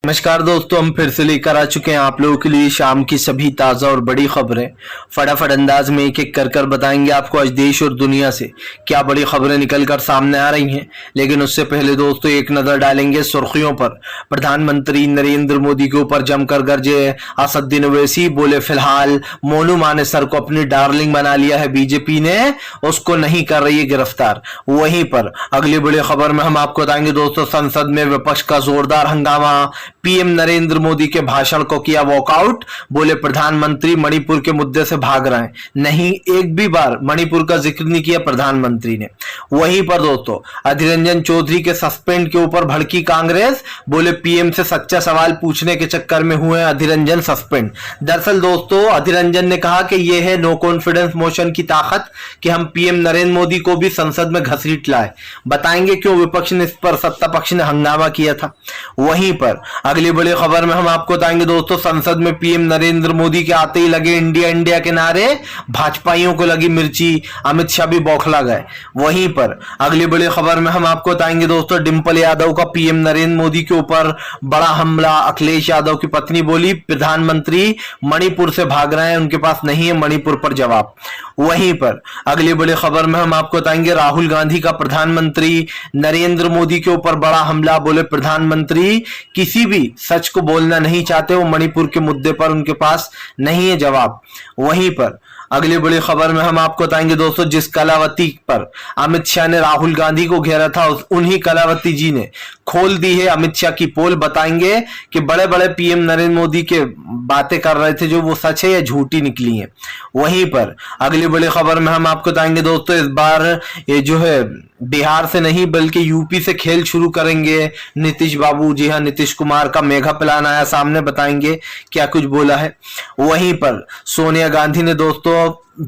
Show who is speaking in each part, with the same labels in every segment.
Speaker 1: नमस्कार दोस्तों, हम फिर से लेकर आ चुके हैं आप लोगों के लिए शाम की सभी ताज़ा और बड़ी खबरें। फटाफट अंदाज में एक एक कर बताएंगे आपको आज देश और दुनिया से क्या बड़ी खबरें निकल कर सामने आ रही हैं। लेकिन उससे पहले दोस्तों एक नज़र डालेंगे सुर्खियों पर। प्रधानमंत्री नरेंद्र मोदी के ऊपर जमकर गरजे असदुद्दीन ओवैसी, बोले फिलहाल मोनू मानेसर को अपनी डार्लिंग बना लिया है बीजेपी ने, उसको नहीं कर रही है गिरफ्तार। वहीं पर अगली बड़ी खबर में हम आपको बताएंगे दोस्तों, संसद में विपक्ष का जोरदार हंगामा। पीएम नरेंद्र मोदी के भाषण को किया वॉकआउट, बोले प्रधानमंत्री मणिपुर के मुद्दे से भाग रहे हैं। नहीं, एक भी बार मणिपुर का जिक्र नहीं किया प्रधानमंत्री ने। वहीं पर दोस्तों अधीर रंजन चौधरी के सस्पेंड के ऊपर भड़की कांग्रेस, बोले पीएम से सच्चा सवाल पूछने के चक्कर में हुए अधीर रंजन सस्पेंड। दरअसल दोस्तों अधीर रंजन ने कहा कि यह है नो कॉन्फिडेंस मोशन की ताकत कि हम पीएम नरेंद्र मोदी को भी संसद में घसीट लाए। बताएंगे क्यों विपक्ष ने इस पर सत्ता पक्ष ने हंगामा किया था। वहीं पर अगली बड़ी खबर में हम आपको बताएंगे दोस्तों, संसद में पीएम नरेंद्र मोदी के आते ही लगे इंडिया इंडिया के नारे, भाजपाइयों को लगी मिर्ची, अमित शाह भी बौखला गए। वहीं पर अगली बड़ी खबर में हम आपको बताएंगे दोस्तों, डिंपल यादव का पीएम नरेंद्र मोदी के ऊपर बड़ा हमला। अखिलेश यादव की पत्नी बोली प्रधानमंत्री मणिपुर से भाग रहे हैं, उनके पास नहीं है मणिपुर पर जवाब। वहीं पर अगली बड़ी खबर में हम आपको बताएंगे, राहुल गांधी का प्रधानमंत्री नरेंद्र मोदी के ऊपर बड़ा हमला, बोले प्रधानमंत्री किसी भी सच को बोलना नहीं चाहते, वो मणिपुर के मुद्दे पर उनके पास नहीं है जवाब। वहीं पर अगली बड़ी खबर में हम आपको बताएंगे दोस्तों, जिस कलावती पर अमित शाह ने राहुल गांधी को घेरा था, उन्हीं कलावती जी ने खोल दी है अमित शाह की पोल। बताएंगे कि बड़े बड़े पीएम नरेंद्र मोदी के बातें कर रहे थे जो वो सच है या झूठी निकली है। वहीं पर अगली बड़ी खबर में हम आपको बताएंगे दोस्तों, इस बार ये जो है बिहार से नहीं बल्कि यूपी से खेल शुरू करेंगे नीतीश बाबू। जी हाँ, नीतीश कुमार का मेगा प्लान आया सामने, बताएंगे क्या कुछ बोला है। वहीं पर सोनिया गांधी ने दोस्तों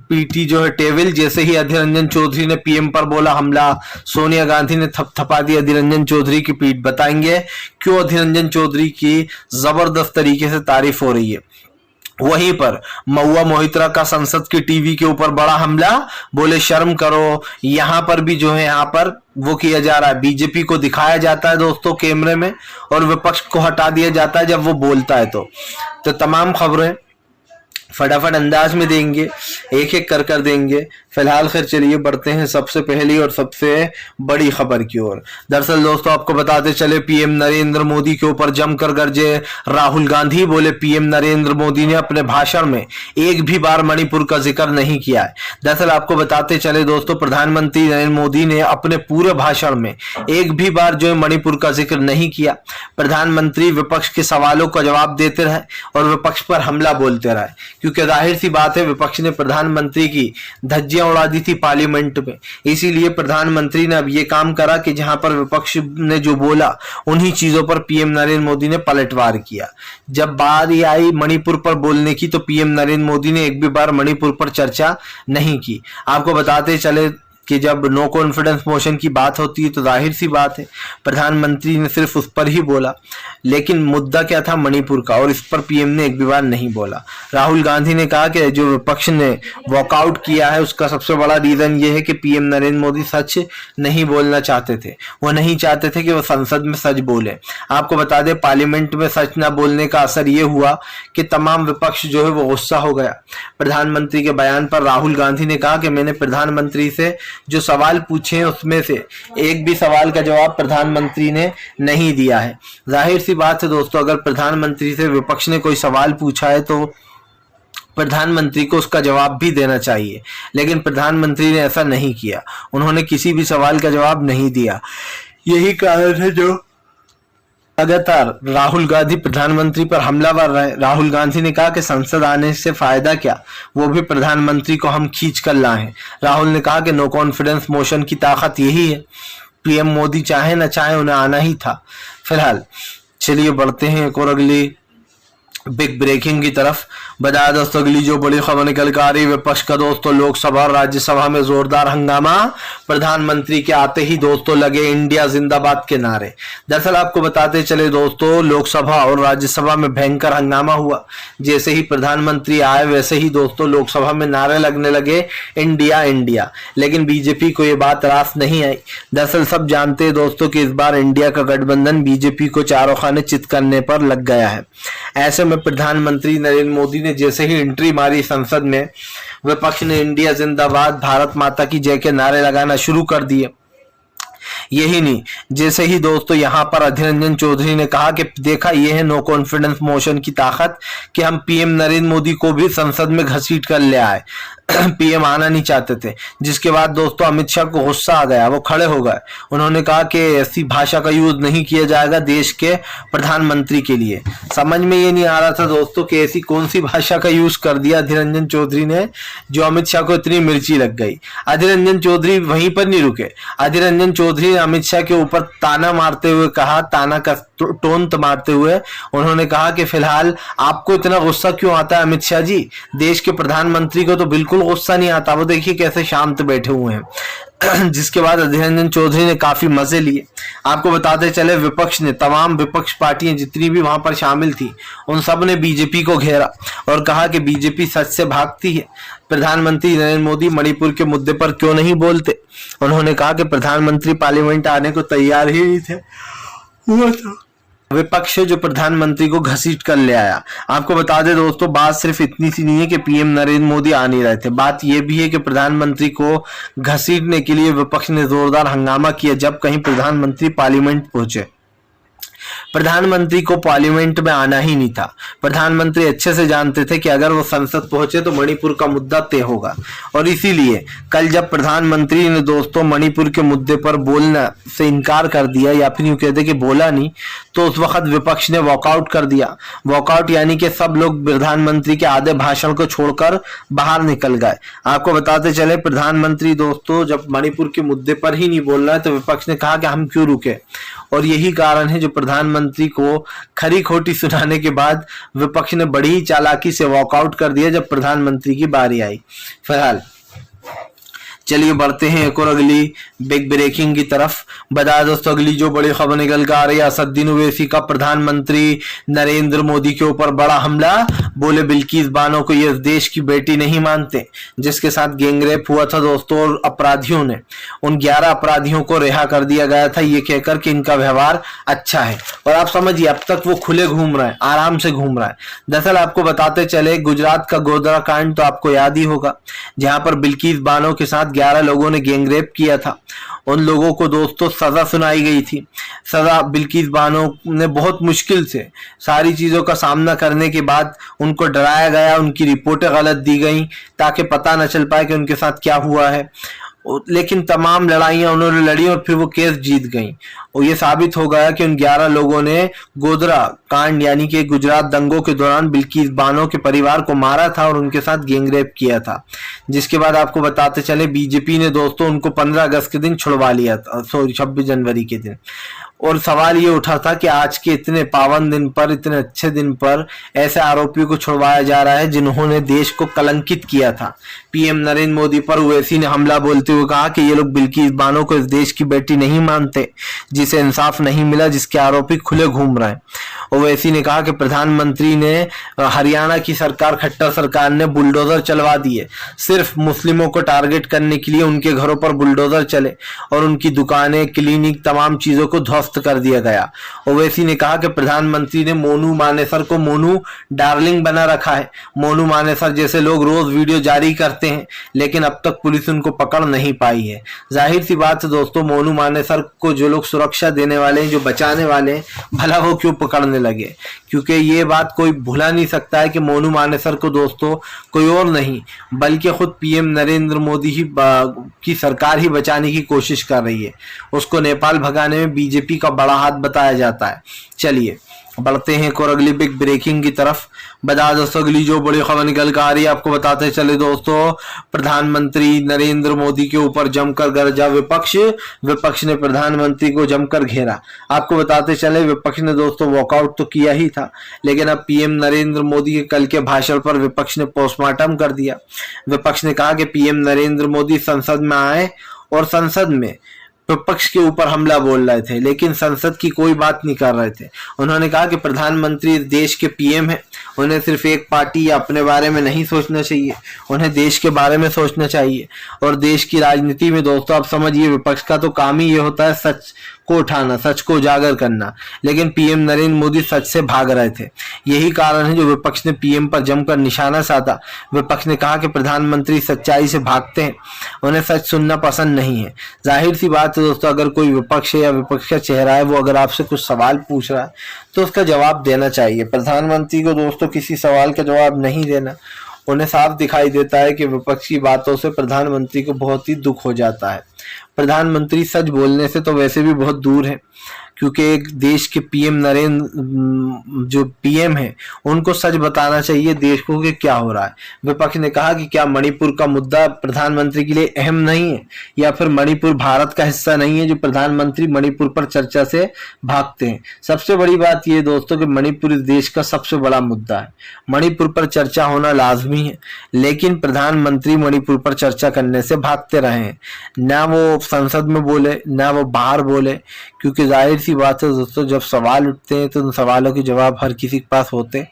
Speaker 1: पीटी जो है टेबल, जैसे ही अधीर रंजन चौधरी ने पीएम पर बोला हमला, सोनिया गांधी ने थपथपा दी अधीर रंजन चौधरी की पीठ। बताएंगे क्यों अधीर रंजन चौधरी की जबरदस्त तरीके से तारीफ हो रही है। वहीं पर महुआ मोहित्रा का संसद की टीवी के ऊपर बड़ा हमला, बोले शर्म करो। यहां पर भी जो है यहाँ पर वो किया जा रहा है, बीजेपी को दिखाया जाता है दोस्तों कैमरे में और विपक्ष को हटा दिया जाता है जब वो बोलता है। तो तमाम खबरें फटाफट अंदाज में देंगे, एक एक कर देंगे। फिलहाल खैर चलिए बढ़ते हैं सबसे पहली और सबसे बड़ी खबर की ओर। दरअसल दोस्तों आपको बताते चले, पीएम नरेंद्र मोदी के ऊपर जमकर गरजे राहुल गांधी, बोले पीएम नरेंद्र मोदी ने अपने भाषण में एक भी बार मणिपुर का जिक्र नहीं किया है। दरअसल आपको बताते चले दोस्तों, प्रधानमंत्री नरेंद्र मोदी ने अपने पूरे भाषण में एक भी बार जो है मणिपुर का जिक्र नहीं किया। प्रधानमंत्री विपक्ष के सवालों का जवाब देते रहे और विपक्ष पर हमला बोलते रहे, क्योंकि जाहिर सी बात है विपक्ष ने प्रधानमंत्री की धज्जियां उड़ा दी थी पार्लियामेंट में। इसीलिए प्रधानमंत्री ने अब ये काम करा कि जहां पर विपक्ष ने जो बोला उन्हीं चीजों पर पीएम नरेंद्र मोदी ने पलटवार किया। जब बारी आई मणिपुर पर बोलने की तो पीएम नरेंद्र मोदी ने एक भी बार मणिपुर पर चर्चा नहीं की। आपको बताते चले कि जब नो कॉन्फिडेंस मोशन की बात होती है तो जाहिर सी बात है प्रधानमंत्री ने सिर्फ उस पर ही बोला, लेकिन मुद्दा क्या था मणिपुर का, और इस पर पीएम ने एक भी बार नहीं बोला। राहुल गांधी ने कहा कि जो विपक्ष ने वॉकआउट किया है उसका सबसे बड़ा रीजन ये है कि पीएम नरेंद्र मोदी सच नहीं बोलना चाहते थे, वो नहीं चाहते थे कि वो संसद में सच बोले। आपको बता दें पार्लियामेंट में सच ना बोलने का असर ये हुआ कि तमाम विपक्ष जो है वो गुस्सा हो गया प्रधानमंत्री के बयान पर। राहुल गांधी ने कहा कि मैंने प्रधानमंत्री से जो सवाल पूछे हैं उसमें से एक भी सवाल का जवाब प्रधानमंत्री ने नहीं दिया है। जाहिर सी बात है दोस्तों, अगर प्रधानमंत्री से विपक्ष ने कोई सवाल पूछा है तो प्रधानमंत्री को उसका जवाब भी देना चाहिए, लेकिन प्रधानमंत्री ने ऐसा नहीं किया। उन्होंने किसी भी सवाल का जवाब नहीं दिया। यही कारण है जो लगातार राहुल गांधी प्रधानमंत्री पर हमलावर रहे। राहुल गांधी ने कहा कि संसद आने से फायदा क्या, वो भी प्रधानमंत्री को हम खींच कर लाए। राहुल ने कहा कि नो कॉन्फिडेंस मोशन की ताकत यही है, पीएम मोदी चाहे ना चाहे उन्हें आना ही था। फिलहाल चलिए बढ़ते हैं एक और अगली बिग ब्रेकिंग की तरफ बताया दोस्तों, अगली जो बड़ी खबर निकल कर आ रही है, विपक्ष का दोस्तों लोकसभा और राज्यसभा में जोरदार हंगामा। प्रधानमंत्री के आते ही दोस्तों लगे इंडिया जिंदाबाद के नारे। दरअसल आपको बताते चले दोस्तों, लोकसभा और राज्यसभा में भयंकर हंगामा हुआ। जैसे ही प्रधानमंत्री आए वैसे ही दोस्तों लोकसभा में नारे लगने लगे इंडिया इंडिया, लेकिन बीजेपी को ये बात रास नहीं आई। दरअसल सब जानते हैं दोस्तों कि इस बार इंडिया का गठबंधन बीजेपी को चारों खाने चित करने पर लग गया है। ऐसे में प्रधानमंत्री नरेंद्र मोदी ने जैसे ही एंट्री मारी संसद में, विपक्ष ने इंडिया जिंदाबाद, भारत माता की जय के नारे लगाना शुरू कर दिए। यही नहीं, जैसे ही दोस्तों यहां पर अधीर रंजन चौधरी ने कहा कि देखा ये है नो कॉन्फिडेंस मोशन की ताकत कि हम पीएम नरेंद्र मोदी को भी संसद में घसीट कर ले आए। पीएम आना नहीं चाहते थे, जिसके बाद दोस्तों अमित शाह को गुस्सा आ गया, वो खड़े हो गए। उन्होंने कहा कि ऐसी भाषा का यूज नहीं किया जाएगा देश के प्रधानमंत्री के लिए। समझ में ये नहीं आ रहा था दोस्तों कि ऐसी कौन सी भाषा का यूज कर दिया अधीर रंजन चौधरी ने जो अमित शाह को इतनी मिर्ची लग गई। अधीर रंजन चौधरी वहीं पर नहीं रुके। अधीर रंजन चौधरी ने अमित शाह के ऊपर ताना मारते हुए कहा, ताना का टोन मारते हुए उन्होंने कहा कि फिलहाल आपको इतना गुस्सा क्यों आता है अमित शाह जी, देश के प्रधानमंत्री को तो बिल्कुल गुस्सा नहीं आता, वो देखिए कैसे शांत बैठे हुए हैं। जिसके बाद अधीर रंजन चौधरी ने काफी मजे लिए। आपको बताते चले, विपक्ष ने, तमाम विपक्ष पार्टियां जितनी भी वहां पर शामिल थी, उन सब ने बीजेपी को घेरा और कहा कि बीजेपी सच से भागती है। प्रधानमंत्री नरेंद्र मोदी मणिपुर के मुद्दे पर क्यों नहीं बोलते। उन्होंने कहा कि प्रधानमंत्री पार्लियामेंट आने को तैयार ही नहीं थे, हुआ था विपक्ष जो प्रधानमंत्री को घसीट कर ले आया। आपको बता दें दोस्तों, बात सिर्फ इतनी सी नहीं है कि पीएम नरेंद्र मोदी आ नहीं रहे थे, बात यह भी है कि प्रधानमंत्री को घसीटने के लिए विपक्ष ने जोरदार हंगामा किया जब कहीं प्रधानमंत्री पार्लियामेंट पहुंचे। प्रधानमंत्री को पार्लियामेंट में आना ही नहीं था। प्रधानमंत्री अच्छे से जानते थे कि अगर वो संसद पहुंचे तो मणिपुर का मुद्दा तय होगा, और इसीलिए कल जब प्रधानमंत्री ने दोस्तों मणिपुर के मुद्दे पर बोलने से इनकार कर दिया, या फिर यूं कहते कि बोला नहीं, तो उस वक्त विपक्ष ने वॉकआउट कर दिया। वॉकआउट यानी कि सब लोग प्रधानमंत्री के आधे भाषण को छोड़कर बाहर निकल गए। आपको बताते चले, प्रधानमंत्री दोस्तों जब मणिपुर के मुद्दे पर ही नहीं बोल रहा है तो विपक्ष ने कहा कि हम क्यों रुके, और यही कारण है जो प्रधानमंत्री को खरी खोटी सुनाने के बाद विपक्ष ने बड़ी ही चालाकी से वॉकआउट कर दिया जब प्रधानमंत्री की बारी आई। फिलहाल चलिए बढ़ते हैं एक और अगली बिग ब्रेकिंग की तरफ। बता दोस्तों, अगली जो बड़ी खबर निकल कर आ रही है, असदुद्दीन ओवैसी का प्रधानमंत्री नरेंद्र मोदी के ऊपर बड़ा हमला। बोले बिल्किस बानो को ये देश की बेटी नहीं मानते, जिसके साथ गैंगरेप हुआ था दोस्तों, और अपराधियों ने उन 11 अपराधियों को रिहा कर दिया गया था ये कहकर कि इनका व्यवहार अच्छा है। और आप समझिए अब तक वो खुले घूम रहा है, आराम से घूम रहा है। दरअसल आपको बताते चले, गुजरात का गोधरा कांड तो आपको याद ही होगा, जहां पर बिल्किस बानो के साथ 11 लोगों ने गैंगरेप किया था। उन लोगों को दोस्तों सजा सुनाई गई थी। सजा बिल्किस बानो ने बहुत मुश्किल से सारी चीजों का सामना करने के बाद उनको डराया गया, उनकी रिपोर्टें गलत दी गई ताकि पता न चल पाए कि उनके साथ क्या हुआ है। लेकिन तमाम लड़ाइयां उन्होंने लड़ी और फिर वो केस जीत गई, और ये साबित हो गया कि उन 11 लोगों ने गोधरा कांड यानी कि गुजरात दंगों के दौरान बिल्किस बानो के परिवार को मारा था और उनके साथ गैंगरेप किया था। जिसके बाद आपको बताते चले, बीजेपी ने दोस्तों उनको 15 अगस्त के दिन छुड़वा लिया था, सॉरी 26 जनवरी के दिन। और सवाल ये उठा था कि आज के इतने पावन दिन पर, इतने अच्छे दिन पर ऐसे आरोपियों को छुड़वाया जा रहा है जिन्होंने देश को कलंकित किया था। पीएम नरेंद्र मोदी पर ओवैसी ने हमला बोलते हुए कहा कि ये लोग बिल्किस बानो को इस देश की बेटी नहीं मानते, जिसे इंसाफ नहीं मिला, जिसके आरोपी खुले घूम रहे हैं। ओवैसी ने कहा कि प्रधानमंत्री ने, हरियाणा की सरकार, खट्टर सरकार ने बुलडोजर चलवा दिए, सिर्फ मुस्लिमों को टारगेट करने के लिए उनके घरों पर बुलडोजर चले और उनकी दुकानें, क्लिनिक, तमाम चीजों को ध्वस्त कर दिया गया। ओवैसी ने कहा कि प्रधानमंत्री ने मोनू मानेसर को मोनू डार्लिंग बना रखा है। मोनू मानेसर जैसे लोग रोज वीडियो जारी करते हैं, लेकिन अब तक पुलिस उनको पकड़ नहीं पाई है। जाहिर सी बात है दोस्तों, मोनू मानेसर को जो लोग सुरक्षा देने वाले हैं, जो बचाने वाले हैं, भला वो क्यों पकड़ने लगे, क्योंकि ये बात कोई भुला नहीं सकता है कि मोनू मानेसर को दोस्तों कोई और नहीं बल्कि खुद पीएम नरेंद्र मोदी ही की सरकार ही बचाने की कोशिश कर रही है। उसको नेपाल भगाने में बीजेपी का बड़ा हाथ बताया जाता है। चलिए बढ़ते हैं एक और अगली बिग ब्रेकिंग की तरफ। बता दोस्तों अगली जो बड़ी खबर निकल कर आ रही है आपको बताते चले दोस्तों, प्रधानमंत्री नरेंद्र मोदी के ऊपर जमकर गरजा विपक्ष। विपक्ष ने प्रधानमंत्री को जमकर घेरा। आपको बताते चले विपक्ष ने दोस्तों वॉकआउट तो किया ही था, लेकिन अब पीएम नरेंद्र मोदी के कल के भाषण पर विपक्ष ने पोस्टमार्टम कर दिया। विपक्ष ने कहा कि पीएम नरेंद्र मोदी संसद में आए और संसद में विपक्ष के ऊपर हमला बोल रहे थे, लेकिन संसद की कोई बात नहीं कर रहे थे। उन्होंने कहा कि प्रधानमंत्री देश के पीएम है, उन्हें सिर्फ एक पार्टी या अपने बारे में नहीं सोचना चाहिए, उन्हें देश के बारे में सोचना चाहिए। और देश की राजनीति में दोस्तों आप समझिए विपक्ष का तो काम ही ये होता है सच को उठाना, सच को उजागर करना, लेकिन पीएम नरेंद्र मोदी सच से भाग रहे थे। यही कारण है जो विपक्ष ने पीएम पर जमकर निशाना साधा। विपक्ष ने कहा कि प्रधानमंत्री सच्चाई से भागते हैं, उन्हें सच सुनना पसंद नहीं है। जाहिर सी बात है दोस्तों, अगर कोई विपक्ष है या विपक्ष का चेहरा है वो अगर आपसे कुछ सवाल पूछ रहा है तो उसका जवाब देना चाहिए। प्रधानमंत्री को दोस्तों किसी सवाल का जवाब नहीं देना, उन्हें साफ दिखाई देता है कि विपक्ष की बातों से प्रधानमंत्री को बहुत ही दुख हो जाता है। प्रधानमंत्री सच बोलने से तो वैसे भी बहुत दूर है, क्योंकि एक देश के पीएम नरेंद्र जो पीएम है उनको सच बताना चाहिए देश को कि क्या हो रहा है। विपक्ष ने कहा कि क्या मणिपुर का मुद्दा प्रधानमंत्री के लिए अहम नहीं है, या फिर मणिपुर भारत का हिस्सा नहीं है जो प्रधानमंत्री मणिपुर पर चर्चा से भागते हैं। सबसे बड़ी बात यह दोस्तों कि मणिपुर इस देश का सबसे बड़ा मुद्दा है। मणिपुर पर चर्चा होना लाजमी है, लेकिन प्रधानमंत्री मणिपुर पर चर्चा करने से भागते रहे हैं। ना वो संसद में बोले ना वो बाहर बोले, क्योंकि जाहिर सी बात है दोस्तों जब सवाल उठते हैं तो उन सवालों के जवाब हर किसी के पास होते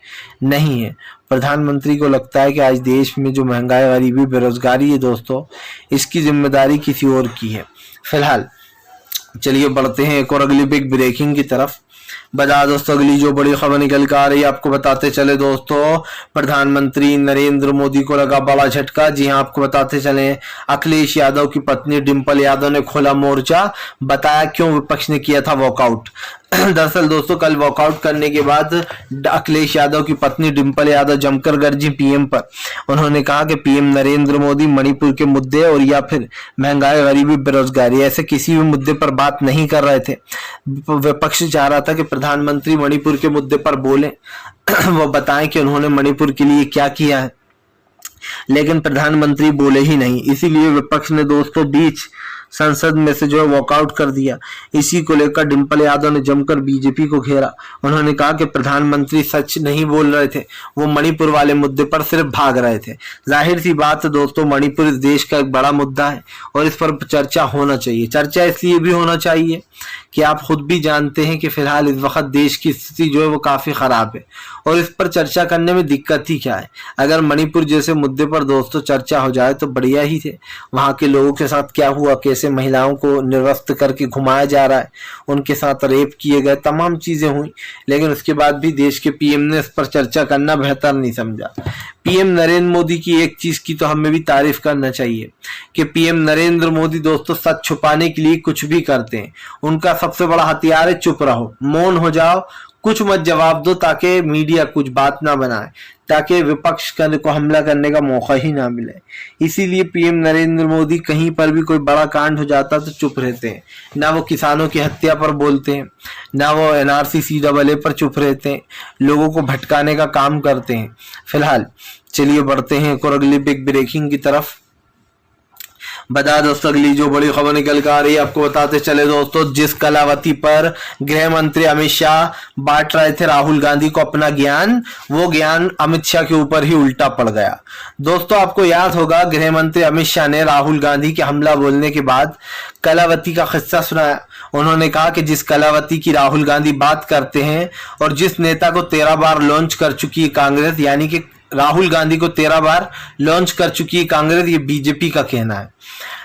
Speaker 1: नहीं है। प्रधानमंत्री को लगता है कि आज देश में जो महंगाई, गरीबी, बेरोजगारी है दोस्तों, इसकी जिम्मेदारी किसी और की है। फिलहाल चलिए बढ़ते हैं एक और अगली बिग ब्रेकिंग की तरफ। बता दोस्तों अगली जो बड़ी खबर निकल कर आ रही है आपको बताते चले दोस्तों, प्रधानमंत्री नरेंद्र मोदी को लगा बड़ा झटका। जी हां, आपको बताते चले अखिलेश यादव की पत्नी डिंपल यादव ने खोला मोर्चा, बताया क्यों विपक्ष ने किया था वॉकआउट। दरअसल दोस्तों कल वॉकआउट करने के बाद अखिलेश यादव की पत्नी डिंपल यादव जमकर गरजी पीएम पर। उन्होंने कहा कि पीएम नरेंद्र मोदी मणिपुर के मुद्दे और या फिर महंगाई, गरीबी, बेरोजगारी ऐसे किसी भी मुद्दे पर बात नहीं कर रहे थे। विपक्ष चाह रहा था कि प्रधानमंत्री मणिपुर के मुद्दे पर बोले, वो बताएं कि उन्होंने मणिपुर के लिए क्या किया है, लेकिन प्रधानमंत्री बोले ही नहीं। इसीलिए विपक्ष ने दोस्तों बीच संसद में से जो है वॉकआउट कर दिया। इसी को लेकर डिंपल यादव ने जमकर बीजेपी को घेरा। उन्होंने कहा कि प्रधानमंत्री सच नहीं बोल रहे थे, वो मणिपुर वाले मुद्दे पर सिर्फ भाग रहे थे। जाहिर सी बात है दोस्तों मणिपुर इस देश का एक बड़ा मुद्दा है और इस पर चर्चा होना चाहिए। चर्चा इसलिए भी होना चाहिए कि आप खुद भी जानते हैं कि फिलहाल इस वक्त देश की स्थिति जो है वो काफी खराब है, और इस पर चर्चा करने में दिक्कत ही क्या है। अगर मणिपुर जैसे मुद्दे पर दोस्तों चर्चा हो जाए तो बढ़िया ही थे। वहां के लोगों के साथ क्या हुआ, कैसे महिलाओं को निर्वस्त्र करके घुमाया जा रहा है, उनके साथ रेप किए गए, तमाम चीजें हुई, लेकिन उसके बाद भी देश के पीएम ने इस पर चर्चा करना बेहतर नहीं समझा। पीएम नरेंद्र मोदी की एक चीज की तो हमें भी तारीफ करना चाहिए कि पीएम नरेंद्र मोदी दोस्तों सच छुपाने के लिए कुछ भी करते हैं। उनका सबसे बड़ा हथियार है चुप रहो, मौन हो जाओ, कुछ मत जवाब दो, ताकि मीडिया कुछ बात ना बनाए, ताकि विपक्ष को हमला करने का मौका ही ना मिले। इसीलिए पीएम नरेंद्र मोदी कहीं पर भी कोई बड़ा कांड हो जाता तो चुप रहते हैं। ना वो किसानों की हत्या पर बोलते हैं, ना वो एनआरसी सीएए पर चुप रहते हैं, लोगों को भटकाने का काम करते हैं। फिलहाल चलिए बढ़ते हैं एक और अगली बिग ब्रेकिंग की तरफ। बता दोस्तों अगली जो बड़ी खबर निकल कर आ रही है आपको बताते चले दोस्तों, जिस कलावती पर गृह मंत्री अमित शाह बांट रहे थे राहुल गांधी को अपना ज्ञान, वो ज्ञान अमित शाह के ऊपर ही उल्टा पड़ गया। दोस्तों आपको याद होगा गृह मंत्री अमित शाह ने राहुल गांधी के हमला बोलने के बाद कलावती का किस्सा सुनाया। उन्होंने कहा कि जिस कलावती की राहुल गांधी बात करते हैं और जिस नेता को 13 बार लॉन्च कर चुकी है कांग्रेस, यानी कि राहुल गांधी को 13 बार लॉन्च कर चुकी है कांग्रेस, ये बीजेपी का कहना है।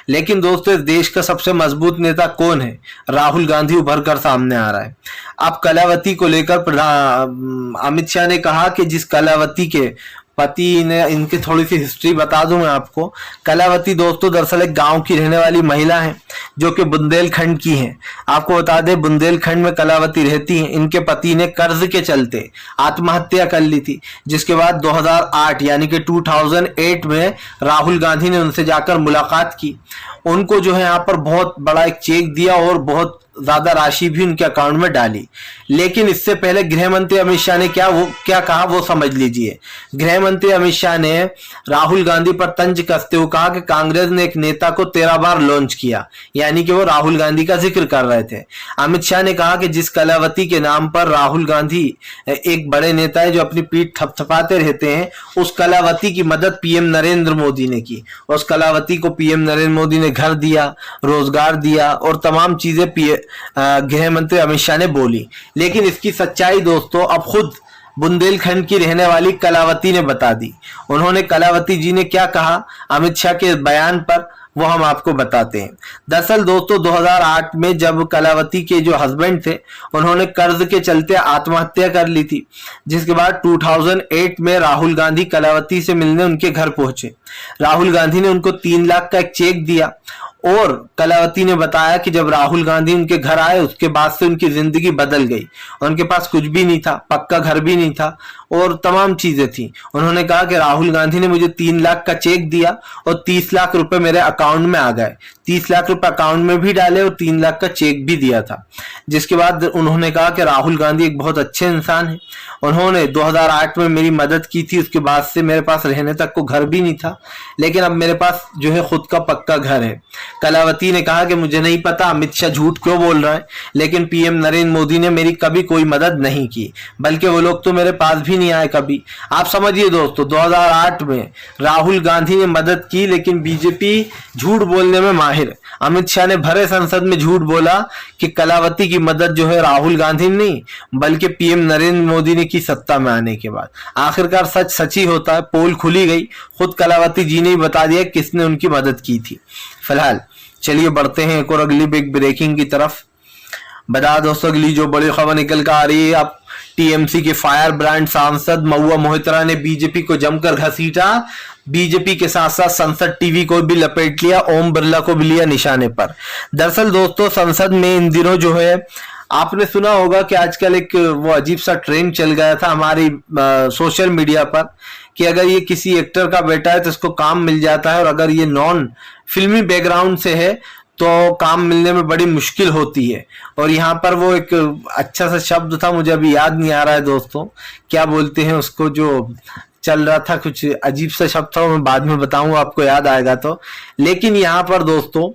Speaker 1: लेकिन दोस्तों इस देश का सबसे मजबूत नेता कौन है? राहुल गांधी उभर कर सामने आ रहा है। अब कलावती को लेकर अमित शाह ने कहा कि जिस कलावती के पति ने, इनकी थोड़ी सी हिस्ट्री बता दूं मैं आपको। कलावती दोस्तों दरअसल एक गांव की रहने वाली महिला है जो कि बुंदेलखंड की है। आपको बता दें बुंदेलखंड में कलावती रहती हैं। इनके पति ने कर्ज के चलते आत्महत्या कर ली थी, जिसके बाद 2008 यानी कि 2008 में राहुल गांधी ने उनसे जाकर मुलाकात की। उनको जो है यहाँ पर बहुत बड़ा एक चेक दिया और बहुत ज्यादा राशि भी उनके अकाउंट में डाली। लेकिन इससे पहले गृह मंत्री अमित शाह ने क्या कहा वो समझ लीजिए। गृह मंत्री अमित शाह ने राहुल गांधी पर तंज कसते हुए कहा कि कांग्रेस ने एक नेता को 13 बार लॉन्च किया, यानी कि वो राहुल गांधी का जिक्र कर रहे थे। अमित शाह ने कहा कि जिस कलावती के नाम पर राहुल गांधी एक बड़े नेता है जो अपनी पीठ थपथपाते रहते हैं, उस कलावती की मदद पीएम नरेंद्र मोदी ने की। उस कलावती को पीएम नरेंद्र मोदी ने घर दिया, रोजगार दिया और तमाम चीजें गृह मंत्री अमित शाह ने बोली। लेकिन इसकी सच्चाई दोस्तों अब खुद बुंदेलखंड की रहने वाली कलावती ने बता दी। उन्होंने कलावती जी ने क्या कहा अमित शाह के बयान पर, वो हम आपको बताते हैं। दरअसल दोस्तों 2008 में जब कलावती के जो हस्बैंड थे उन्होंने कर्ज के चलते आत्महत्या कर ली थी, जिसके बाद 2008 में राहुल गांधी कलावती से मिलने उनके घर पहुंचे। राहुल गांधी ने उनको 3 लाख का एक चेक दिया और कलावती ने बताया कि जब राहुल गांधी उनके घर आए उसके बाद से उनकी जिंदगी बदल गई। उनके पास कुछ भी नहीं था, पक्का घर भी नहीं था और तमाम चीजें थी। उन्होंने कहा कि राहुल गांधी ने मुझे 3 लाख का चेक दिया और 30 लाख रुपए मेरे अकाउंट में आ गए। 30 लाख रुपए अकाउंट में भी डाले और 3 लाख का चेक भी दिया था। जिसके बाद उन्होंने कहा कि राहुल गांधी एक बहुत अच्छे इंसान है। उन्होंने 2008 में मेरी मदद की थी, उसके बाद से मेरे पास रहने तक को घर भी नहीं था, लेकिन अब मेरे पास जो है खुद का पक्का घर है। कलावती ने कहा कि मुझे नहीं पता अमित शाह झूठ क्यों बोल रहा है, लेकिन पीएम नरेंद्र मोदी ने मेरी कभी कोई मदद नहीं की, बल्कि वो लोग तो मेरे पास भी नहीं आए कभी। आप समझिए दोस्तों 2008 में राहुल गांधी ने मदद की, लेकिन बीजेपी झूठ बोलने में माहिर। अमित शाह ने भरे संसद में झूठ बोला कि कलावती की मदद जो है राहुल गांधी ने नहीं बल्कि पीएम नरेंद्र मोदी ने की सत्ता में आने के बाद। आखिरकार सच सच ही होता है, पोल खुली गई, खुद कलावती जी ने ही बता दिया किसने उनकी मदद की थी। फिलहाल चलिए बढ़ते हैं एक और अगली बिग ब्रेकिंग की तरफ। बता दोस्तों अगली जो बड़ी खबर निकल कर आ रही है, अब टीएमसी के फायर ब्रांड सांसद महुआ मोहित्रा ने बीजेपी को जमकर घसीटा। बीजेपी के साथ साथ संसद टीवी को भी लपेट लिया, ओम बिरला को भी लिया निशाने पर। दरअसल दोस्तों संसद में इन दिनों जो है आपने सुना होगा कि आजकल एक वो अजीब सा ट्रेंड चल गया था हमारी सोशल मीडिया पर कि अगर ये किसी एक्टर का बेटा है तो इसको काम मिल जाता है, और अगर ये नॉन फिल्मी बैकग्राउंड से है तो काम मिलने में बड़ी मुश्किल होती है। और यहाँ पर वो एक अच्छा सा शब्द था, मुझे अभी याद नहीं आ रहा है दोस्तों, क्या बोलते हैं उसको, जो चल रहा था कुछ अजीब सा शब्द था, मैं बाद में बताऊंगा आपको याद आएगा तो। लेकिन यहाँ पर दोस्तों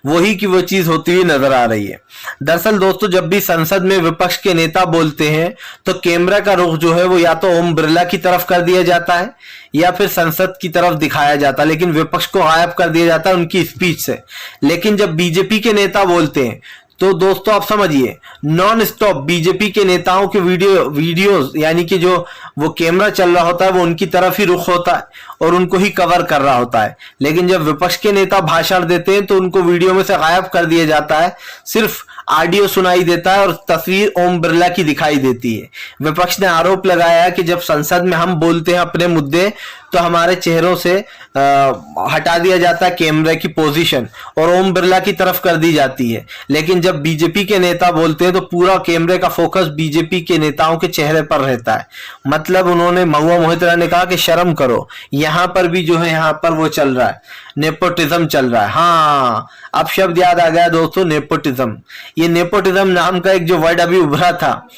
Speaker 1: वही की वो चीज होती हुई नजर आ रही है। दरअसल दोस्तों जब भी संसद में विपक्ष के नेता बोलते हैं तो कैमरा का रुख जो है वो या तो ओम बिरला की तरफ कर दिया जाता है या फिर संसद की तरफ दिखाया जाता है, लेकिन विपक्ष को गायब कर दिया जाता है उनकी स्पीच से। लेकिन जब बीजेपी के नेता बोलते हैं तो दोस्तों आप समझिए नॉन स्टॉप बीजेपी के नेताओं के वीडियोस यानी कि जो वो कैमरा चल रहा होता है वो उनकी तरफ ही रुख होता है और उनको ही कवर कर रहा होता है। लेकिन जब विपक्ष के नेता भाषण देते हैं तो उनको वीडियो में से गायब कर दिया जाता है, सिर्फ ऑडियो सुनाई देता है और तस्वीर ओम बिरला की दिखाई देती है। विपक्ष ने आरोप लगाया कि जब संसद में हम बोलते हैं अपने मुद्दे तो हमारे चेहरों से हटा दिया जाता है कैमरे की पोजीशन और ओम बिरला की तरफ कर दी जाती है। लेकिन जब बीजेपी के नेता बोलते हैं तो पूरा कैमरे का फोकस बीजेपी के नेताओं के चेहरे पर रहता है। मतलब उन्होंने महुआ मोहित्रा ने कहा कि शर्म करो, यहाँ पर भी जो है यहाँ पर वो चल रहा है, नेपोटिज्म चल रहा है। हाँ अब शब्द याद आ गया दोस्तों, नेपोटिज्म। ये नेपोटिज्म नाम का एक जो वर्ड अभी उभरा था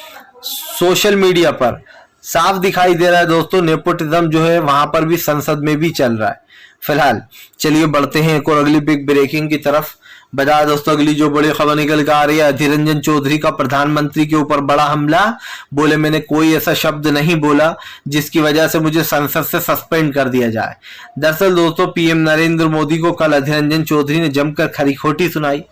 Speaker 1: सोशल मीडिया पर, साफ दिखाई दे रहा है दोस्तों नेपोटिज्म जो है वहां पर भी संसद में भी चल रहा है। फिलहाल चलिए बढ़ते हैं एक और अगली बिग ब्रेकिंग की तरफ। बता दोस्तों अगली जो बड़ी खबर निकल कर आ रही है, अधीर रंजन चौधरी का प्रधानमंत्री के ऊपर बड़ा हमला। बोले मैंने कोई ऐसा शब्द नहीं बोला जिसकी वजह से मुझे संसद से सस्पेंड कर दिया जाए। दरअसल दोस्तों पीएम नरेंद्र मोदी को कल अधीर रंजन चौधरी ने जमकर खरी खोटी सुनाई,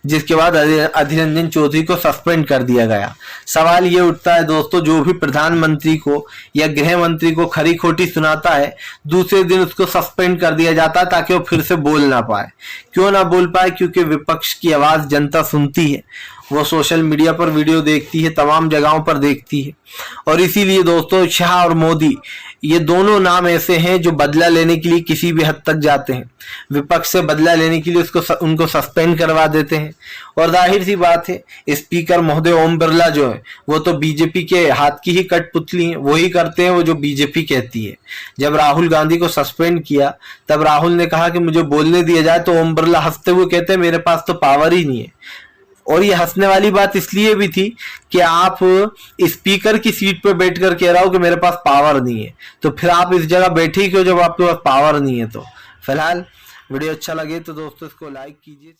Speaker 1: जिसके बाद अधीर रंजन चौधरी को सस्पेंड कर दिया गया। सवाल ये उठता है दोस्तों जो भी प्रधानमंत्री को या गृह मंत्री को खरी खोटी सुनाता है दूसरे दिन उसको सस्पेंड कर दिया जाता है ताकि वो फिर से बोल ना पाए। क्यों ना बोल पाए? क्योंकि विपक्ष की आवाज जनता सुनती है, वो सोशल मीडिया पर वीडियो देखती है, तमाम जगहों पर देखती है। और इसीलिए दोस्तों शाह और मोदी ये दोनों नाम ऐसे हैं जो बदला लेने के लिए किसी भी हद तक जाते हैं। विपक्ष से बदला लेने के लिए उनको सस्पेंड करवा देते हैं। और जाहिर सी बात है स्पीकर महोदय ओम बिरला जो है वो तो बीजेपी के हाथ की ही कठपुतली है, वही करते हैं वो जो बीजेपी कहती है। जब राहुल गांधी को सस्पेंड किया तब राहुल ने कहा कि मुझे बोलने दिया जाए, तो ओम बिरला हंसते हुए कहते हैं मेरे पास तो पावर ही नहीं है। और ये हंसने वाली बात इसलिए भी थी कि आप स्पीकर की सीट पर बैठ कर कह रहा हो कि मेरे पास पावर नहीं है, तो फिर आप इस जगह बैठे ही क्यों जब आपके पास पावर नहीं है। तो फिलहाल वीडियो अच्छा लगे तो दोस्तों इसको लाइक कीजिए।